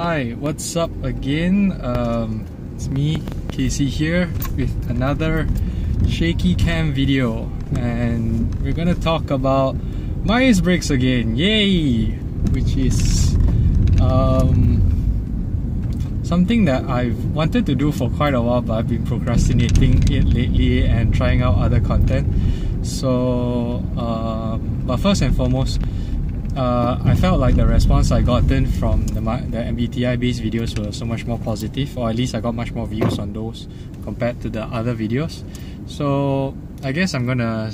Hi, what's up again? It's me, Casey here with another shaky cam video, and we're gonna talk about Myers-Briggs again, yay! Which is something that I've wanted to do for quite a while, but I've been procrastinating it lately and trying out other content. So, but first and foremost, I felt like the response I gotten from the MBTI based videos were so much more positive, or at least I got much more views on those compared to the other videos. So I guess I'm gonna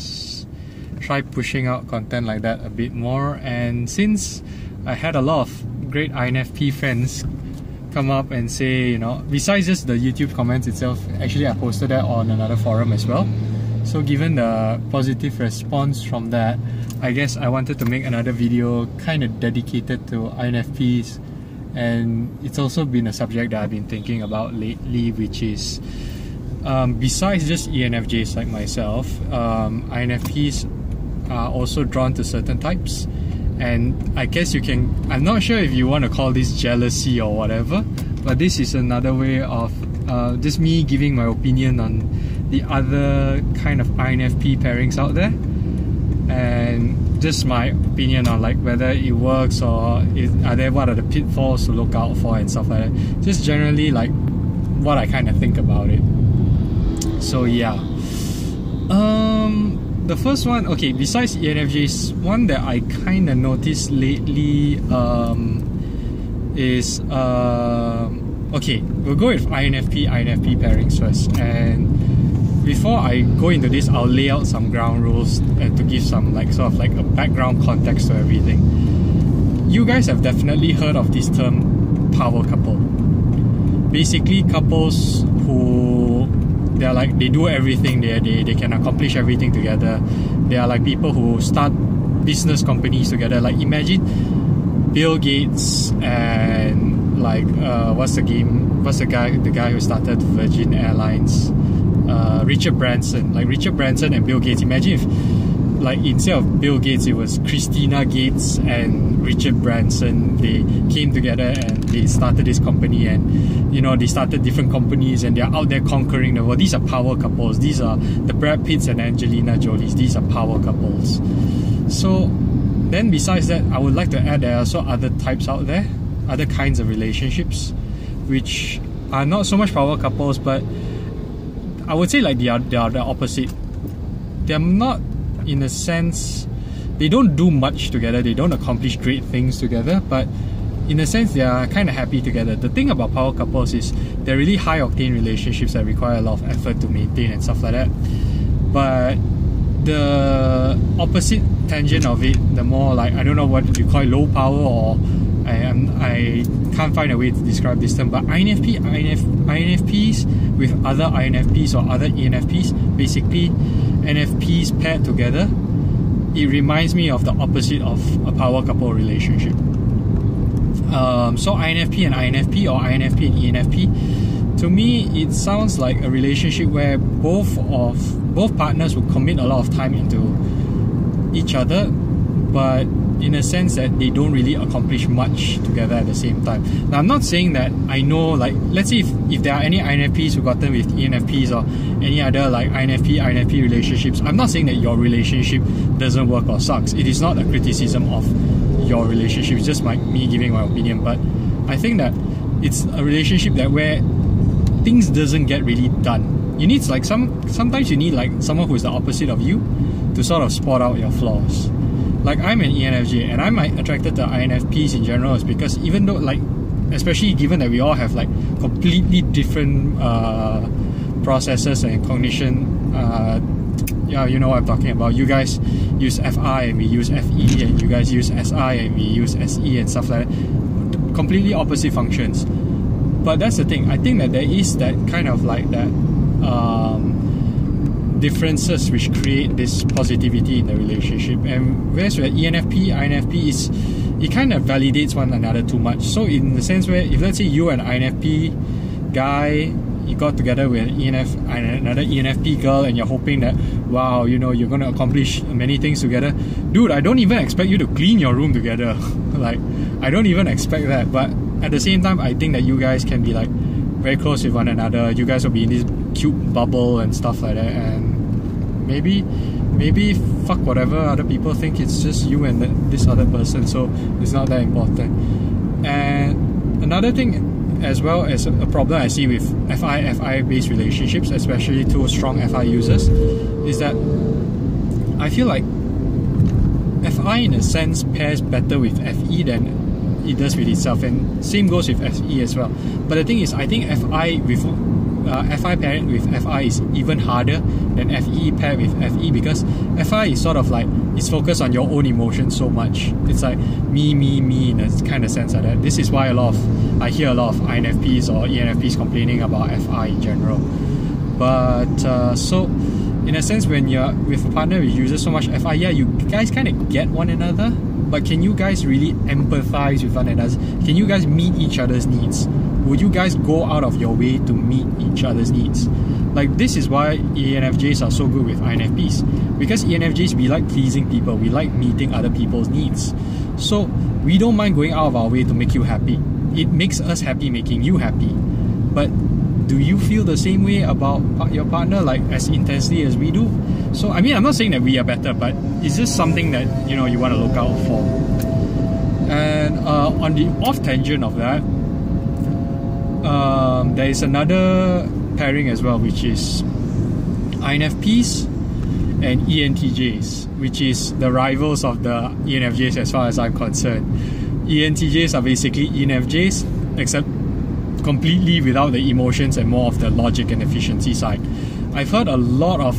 try pushing out content like that a bit more. And since I had a lot of great INFP friends come up and say, you know, besides just the YouTube comments itself, actually I posted that on another forum as well. So given the positive response from that, I guess I wanted to make another video kind of dedicated to INFPs, and it's also been a subject that I've been thinking about lately, which is besides just ENFJs like myself, INFPs are also drawn to certain types. And I guess you can, I'm not sure if you want to call this jealousy or whatever, but this is another way of just me giving my opinion on the other kind of INFP pairings out there, and just my opinion on like whether it works or what are the pitfalls to look out for and stuff like that. Just generally like what I kind of think about it. So yeah, the first one, okay, besides ENFJs, one that I kind of noticed lately is okay, we'll go with INFP pairings first. And before I go into this, I'll lay out some ground rules and to give some like sort of like a background context to everything. You guys have definitely heard of this term power couple. Basically, couples who they're like, they do everything, they can accomplish everything together. They are like people who start business companies together. Like imagine Bill Gates and like what's the guy who started Virgin Airlines, Richard Branson. Like Richard Branson and Bill Gates. Imagine if like instead of Bill Gates it was Christina Gates and Richard Branson. They came together and they started this company, and you know, they started different companies and they're out there conquering the world. These are power couples. These are the Brad Pitts and Angelina Jolies. These are power couples. So then besides that, I would like to add there are also other types out there, other kinds of relationships which are not so much power couples, but I would say like they are the opposite. They're not, in a sense, they don't do much together, they don't accomplish great things together, but in a sense they are kind of happy together. The thing about power couples is they're really high octane relationships that require a lot of effort to maintain and stuff like that. But the opposite tangent of it, the more like, I don't know what you call it, low power, or I can't find a way to describe this term, but INFPs with other INFPs or other ENFPs, basically NFPs paired together, it reminds me of the opposite of a power couple relationship. So INFP and INFP, or INFP and ENFP, to me it sounds like a relationship where both partners will commit a lot of time into each other, but in a sense that they don't really accomplish much together at the same time. Now I'm not saying that I know, like, let's say if there are any INFPs who gotten with ENFPs or any other like INFP relationships, I'm not saying that your relationship doesn't work or sucks. It is not a criticism of your relationship, it's just me giving my opinion. But I think that it's a relationship that where things doesn't get really done. You need like sometimes you need like someone who is the opposite of you to sort of spot out your flaws. Like I'm an ENFJ and I'm attracted to INFPs in general is because even though, like, especially given that we all have like completely different processes and cognition, yeah, you know what I'm talking about. You guys use FI and we use FE, and you guys use SI and we use SE and stuff like that. Completely opposite functions. But that's the thing, I think that there is that kind of like that differences which create this positivity in the relationship. And whereas with ENFP, INFP is, it kind of validates one another too much. So in the sense where if let's say you and INFP guy, you got together with another ENFP girl and you're hoping that, wow, you know, you're going to accomplish many things together. Dude, I don't even expect you to clean your room together. Like, I don't even expect that. But at the same time, I think that you guys can be like very close with one another. You guys will be in this cute bubble and stuff like that, and maybe fuck whatever other people think. It's just you and this other person, so it's not that important. And another thing, as well as a problem I see with FI based relationships, especially to strong FI users, is that I feel like FI in a sense pairs better with FE than it does with itself, and same goes with FE as well. But the thing is, I think FI pairing with FI is even harder than FE paired with FE, because FI is sort of like, it's focused on your own emotions so much. It's like me in a kind of sense like that. This is why I hear a lot of INFPs or ENFPs complaining about FI in general. But so in a sense, when you're with a partner who uses so much FI, yeah, you guys kind of get one another, but can you guys really empathize with one another? Can you guys meet each other's needs? Would you guys go out of your way to meet each other's needs? Like, this is why ENFJs are so good with INFPs, because ENFJs, we like pleasing people, we like meeting other people's needs. So we don't mind going out of our way to make you happy. It makes us happy making you happy. But do you feel the same way about your partner, like as intensely as we do? So I mean, I'm not saying that we are better, but it's just something that, you know, you want to look out for. And on the off tangent of that, there is another pairing as well, which is INFPs and ENTJs, which is the rivals of the ENFJs as far as I'm concerned. ENTJs are basically ENFJs, except completely without the emotions and more of the logic and efficiency side. I've heard a lot of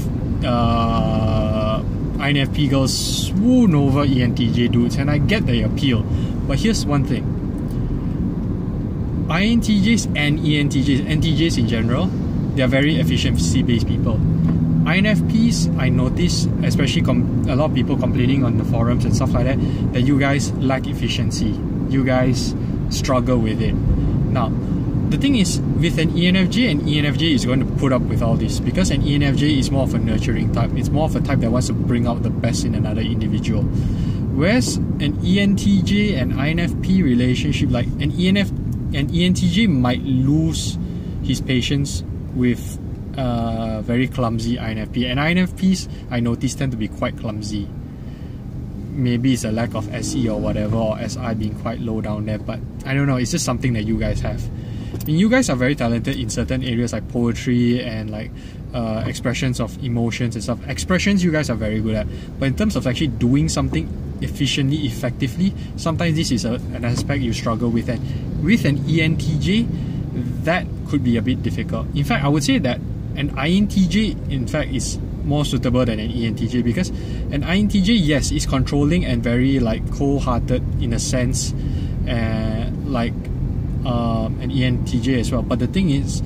INFP girls swoon over ENTJ dudes, and I get the appeal. But here's one thing. INTJs and ENTJs, NTJs in general, they are very efficiency-based people. INFPs, I notice, especially a lot of people complaining on the forums and stuff like that, that you guys lack efficiency. You guys struggle with it. Now, the thing is, with an ENFJ, an ENFJ is going to put up with all this, because an ENFJ is more of a nurturing type. It's more of a type that wants to bring out the best in another individual. Whereas an ENTJ and INFP relationship, like an ENTJ might lose his patience with very clumsy INFP. And INFPs, I notice, tend to be quite clumsy. Maybe it's a lack of SE or whatever, or SI being quite low down there, but I don't know, it's just something that you guys have. I mean, you guys are very talented in certain areas like poetry and like expressions of emotions and stuff. Expressions you guys are very good at, but in terms of actually doing something efficiently, effectively, sometimes this is an aspect you struggle with, and with an ENTJ, that could be a bit difficult. In fact, I would say that an INTJ, in fact, is more suitable than an ENTJ, because an INTJ, yes, is controlling and very like cold-hearted in a sense, like an ENTJ as well. But the thing is,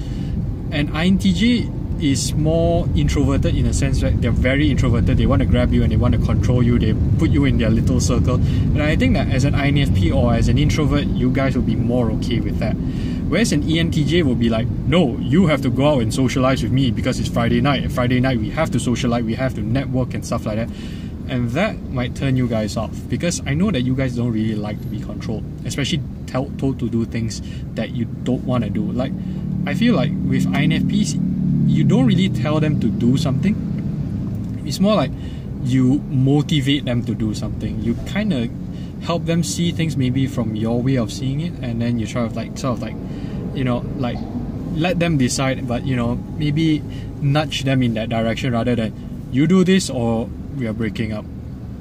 an INTJ is more introverted in a sense that they're very introverted. They want to grab you and they want to control you. They put you in their little circle. And I think that as an INFP or as an introvert, you guys will be more okay with that. Whereas an ENTJ will be like, no, you have to go out and socialize with me because it's Friday night. And Friday night we have to socialize, we have to network and stuff like that. And that might turn you guys off, because I know that you guys don't really like to be controlled, especially told to do things that you don't want to do. Like, I feel like with INFPs, you don't really tell them to do something. It's more like you motivate them to do something. You kind of help them see things maybe from your way of seeing it, and then you try to like sort of like, you know, like let them decide, but you know, maybe nudge them in that direction rather than you do this or we are breaking up.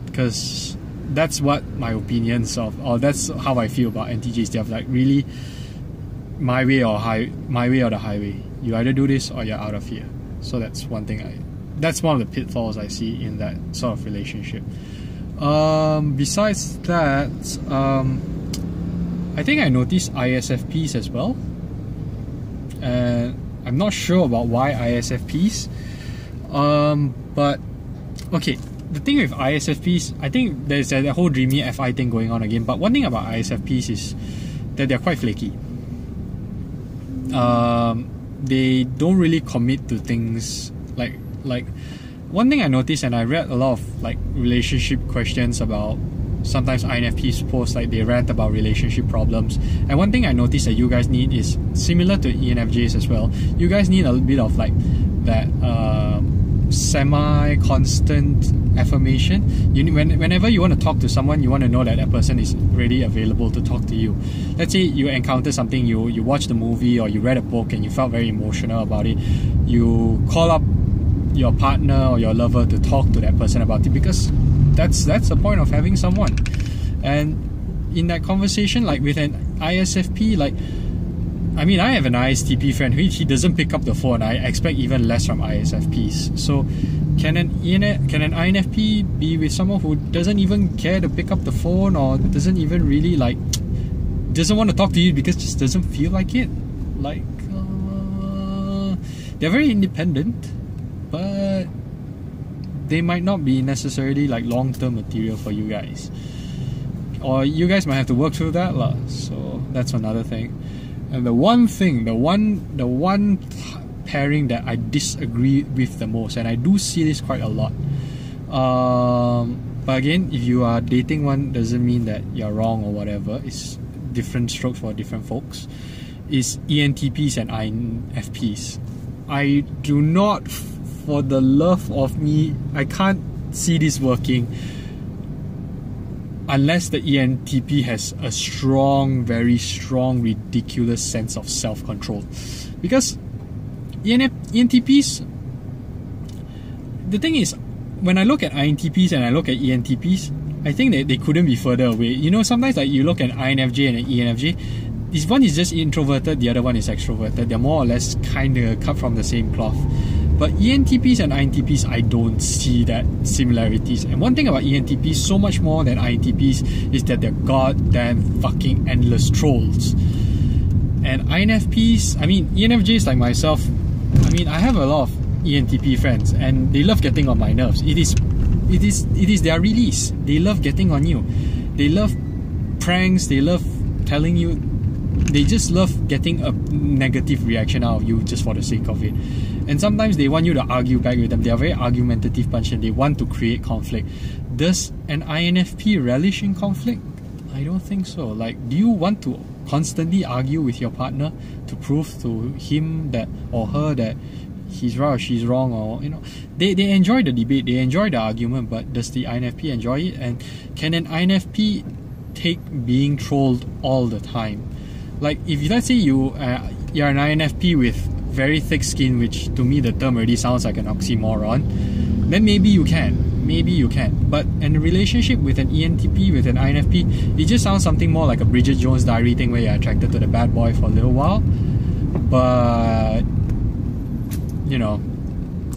Because that's what my opinions of, or that's how I feel about NTJs. They have like really my way or the highway. You either do this or you're out of here. So that's one thing that's one of the pitfalls I see in that sort of relationship. Besides that, I think I noticed ISFPs as well, and I'm not sure about why ISFPs, but okay, the thing with ISFPs, I think there's a whole dreamy FI thing going on again, but one thing about ISFPs is that they're quite flaky. They don't really commit to things. Like one thing I noticed, and I read a lot of like relationship questions about sometimes INFPs post like they rant about relationship problems. And one thing I noticed that you guys need is similar to ENFJs as well. You guys need a bit of like that semi-constant affirmation. Whenever you want to talk to someone, you want to know that that person is really available to talk to you. Let's say you encounter something, you watched the movie or you read a book and you felt very emotional about it. You call up your partner or your lover to talk to that person about it, because that's the point of having someone. And in that conversation, like with an ISFP, like I mean, I have an ISTP friend who he doesn't pick up the phone. I expect even less from ISFPs. So can an INFP be with someone who doesn't even care to pick up the phone, or doesn't even really like, doesn't want to talk to you because just doesn't feel like it? Like they're very independent, but they might not be necessarily like long-term material for you guys, or you guys might have to work through that lah. So that's another thing. And the one pairing that I disagree with the most, and I do see this quite a lot, but again, if you are dating one, doesn't mean that you're wrong or whatever. It's different strokes for different folks. Is ENTPs and INFPs. I do not, for the love of me, I can't see this working unless the ENTP has a strong, very strong, ridiculous sense of self-control. Because ENTPs, the thing is, when I look at INTPs and I look at ENTPs, I think that they couldn't be further away. You know, sometimes like you look at INFJ and an ENFJ, this one is just introverted, the other one is extroverted. They're more or less kind of cut from the same cloth. But ENTPs and INTPs, I don't see that similarities. And one thing about ENTPs, so much more than INTPs, is that they're goddamn fucking endless trolls. And INFPs, I mean, ENFJs like myself, I mean, I have a lot of ENTP friends and they love getting on my nerves. It is their release. They love getting on you. They love pranks, they love telling you, they just love getting a negative reaction out of you just for the sake of it. And sometimes they want you to argue back with them. They are very argumentative bunch and they want to create conflict. Does an INFP relish in conflict? I don't think so. Like, do you want to constantly argue with your partner to prove to him that or her that he's right or she's wrong, or you know, they enjoy the debate, they enjoy the argument, but does the INFP enjoy it? And can an INFP take being trolled all the time? Like, if let's say you're an INFP with very thick skin, which to me the term already sounds like an oxymoron, then maybe you can. But in a relationship with an ENTP, with an INFP, it just sounds something more like a Bridget Jones Diary thing where you're attracted to the bad boy for a little while. But you know,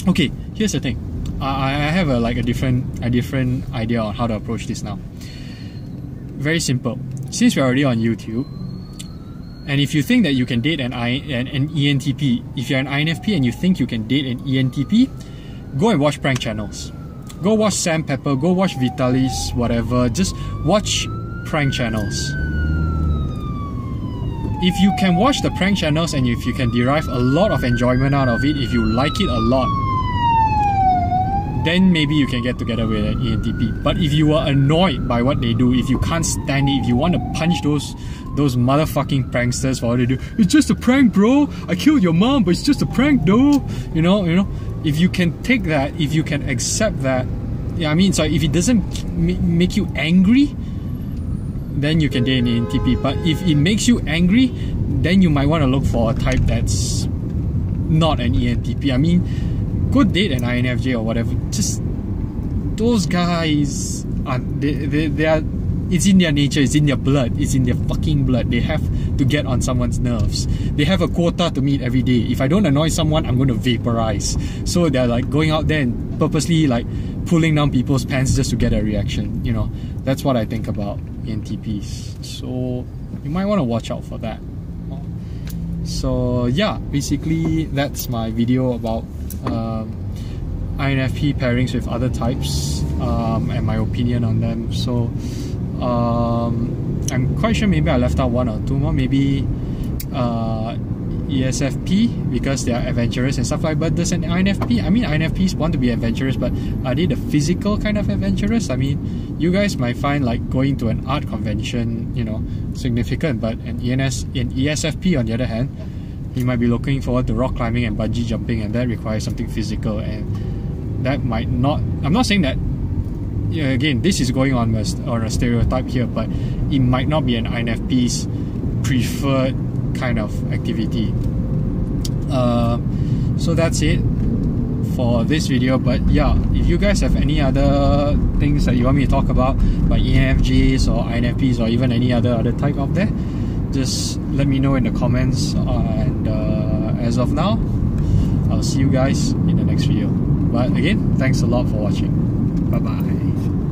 okay, here's the thing. I have a different idea on how to approach this now. Very simple. Since we're already on YouTube, and if you think that you can date an ENTP, if you're an INFP and you think you can date an ENTP, go and watch prank channels. Go watch Sam Pepper, go watch Vitalis, whatever. Just watch prank channels. If you can watch the prank channels and if you can derive a lot of enjoyment out of it, if you like it a lot, then maybe you can get together with an ENTP. But if you are annoyed by what they do, if you can't stand it, if you want to punch those motherfucking pranksters for what they do, it's just a prank, bro. I killed your mom, but it's just a prank, though. You know. If you can take that, if you can accept that, yeah, I mean, so if it doesn't make you angry, then you can date an ENTP. But if it makes you angry, then you might want to look for a type that's not an ENTP. I mean, go date an INFJ or whatever. Just those guys are they are. It's in their nature. It's in their blood. It's in their fucking blood. They have to get on someone's nerves. They have a quota to meet every day. If I don't annoy someone, I'm going to vaporize. So they're like going out there and purposely like pulling down people's pants just to get a reaction. You know, that's what I think about ENTPs. So you might want to watch out for that. So yeah, basically that's my video about INFP pairings with other types and my opinion on them. So I'm quite sure maybe I left out one or two more, maybe ESFP, because they are adventurous and stuff like that. But does an INFP, I mean, INFPs want to be adventurous, but are they the physical kind of adventurous? I mean, you guys might find like going to an art convention, you know, significant, but an ESFP on the other hand, you might be looking forward to rock climbing and bungee jumping, and that requires something physical, and that might not, I'm not saying that, yeah, again, this is going on a stereotype here, but it might not be an INFP's preferred kind of activity. So that's it for this video. But yeah, if you guys have any other things that you want me to talk about ENFJs or INFPs or even any other type out there, just let me know in the comments. And as of now, I'll see you guys in the next video. But again, thanks a lot for watching. Bye bye.